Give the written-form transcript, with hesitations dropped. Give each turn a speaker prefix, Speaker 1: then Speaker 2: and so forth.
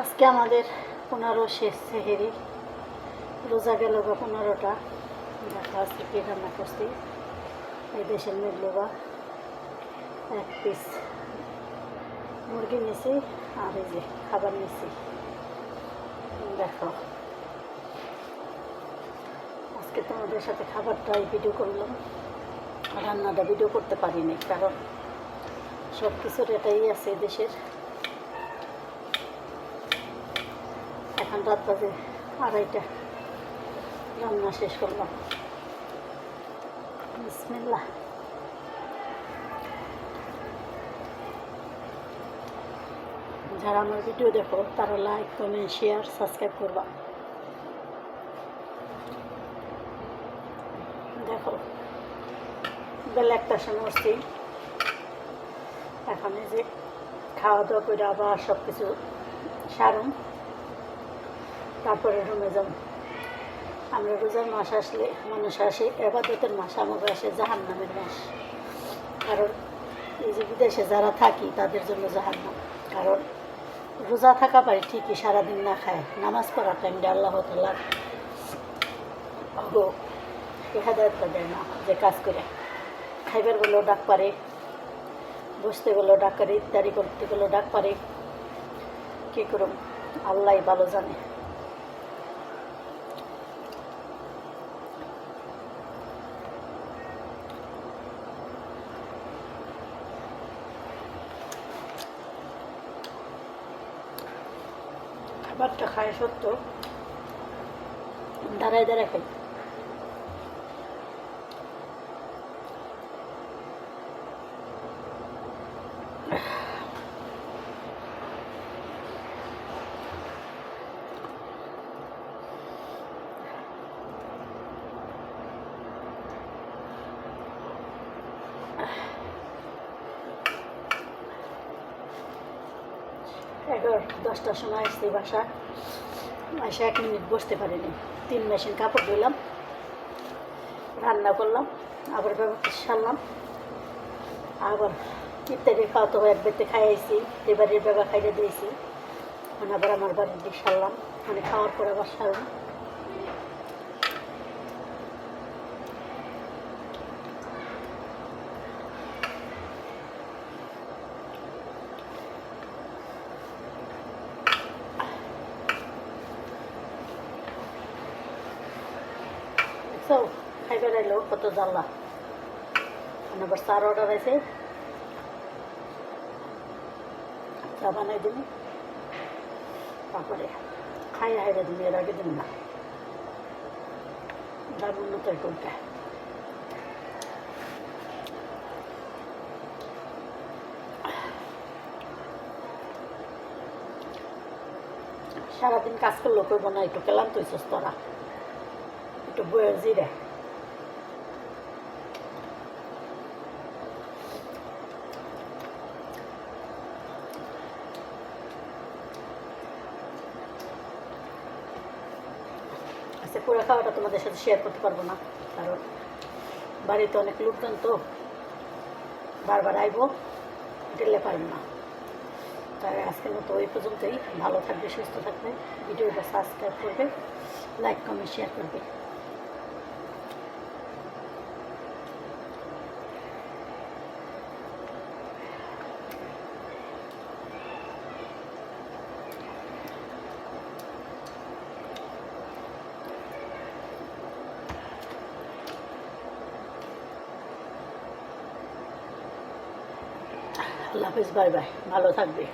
Speaker 1: আজকে আমাদের 15 শেষ সেহেরি, রোজা গেল বা 15টা। দেখা আজকে কি রান্না করছি। এই দেশের মেঘলোবা 1 পিস মুরগি নিয়েছি, আর এই যে খাবার নিয়েছি। দেখো আজকে তোমাদের সাথে খাবারটাই ভিডিও করলাম, রান্নাটা ভিডিও করতে পারিনি, কারণ সব কিছুর এটাই আছে দেশের। এখন রাত বাজে 2:30, রান্না শেষ করলাম। বিসমিল্লাহ। যারা আমার ভিডিও দেখো তারা লাইক, কমেন্ট, শেয়ার, সাবস্ক্রাইব করবা। দেখো বেলা 1টার সময় আসছি, এখন এই যে খাওয়া দাওয়া করে আবার সব কিছু সারুন, তারপরে রুমে যাব। আমরা রোজার মাস আসলে মানুষ আসে ইবাদতের মাস, আমাকে আসে জাহান্নামের মাস। কারণ এই যে বিদেশে যারা থাকি তাদের জন্য জাহান্নাম। কারণ রোজা থাকা পারে ঠিকই, সারাদিন না খায়, নামাজ পড়ার টাইমটা আল্লাহ তাআলা হেদায়েতটা দেয় না, যে কাজ করে খাইবার বলেও ডাক পারে, বসতে গেলেও ডাক পারে, ইত্যাদি করতে গেলেও ডাক পারে। কী করুম আল্লাহ ভালো জানে। খাবারটা খায় সত্য, দাঁড়ায় দাঁড়ায় খাই। এগারো 10টার সময় আসছি বাসা, 1 মিনিট বসতে পারিনি। 3 মেশিন কাপড় ধুলাম, রান্না করলাম, আবার ব্যবস্থা সারলাম, আবার ইত্যাদি খাওয়াতে হয়। 1 বেতে খাইয়েছি, এবারের বেবা খাইয়ে দিয়েছি, মানে আবার আমার বাড়ির দিক সারলাম, মানে খাওয়ার পর আবার সারলাম। তো খাইবার এলো কত জ্বালা, আবার চার অর্ডার আছে, চা বানাই দিন, তারপরে খাইয়ে হাইরে দিন, এর আগে দিন না, যার উন্নত কোনটা। সারাদিন কাজ করলো করবো না, একটু কেলাম তুই তোরা, একটু বইয়ের জিরে। আচ্ছা, পুরো খাওয়াটা তোমাদের সাথে শেয়ার করতে পারবো না, কারণ বাড়িতে অনেক লোকজন, তো বারবার আইবো, গেলে পারবো না। তাই আজকের মতো ওই পর্যন্তই। ভালো থাকবে, সুস্থ থাকবে, ভিডিওটা সাবস্ক্রাইব করবে, লাইক, কমেন্ট, শেয়ার করবে। আল্লাহ হাফেজ, বাই বাই, ভালো থাকবে।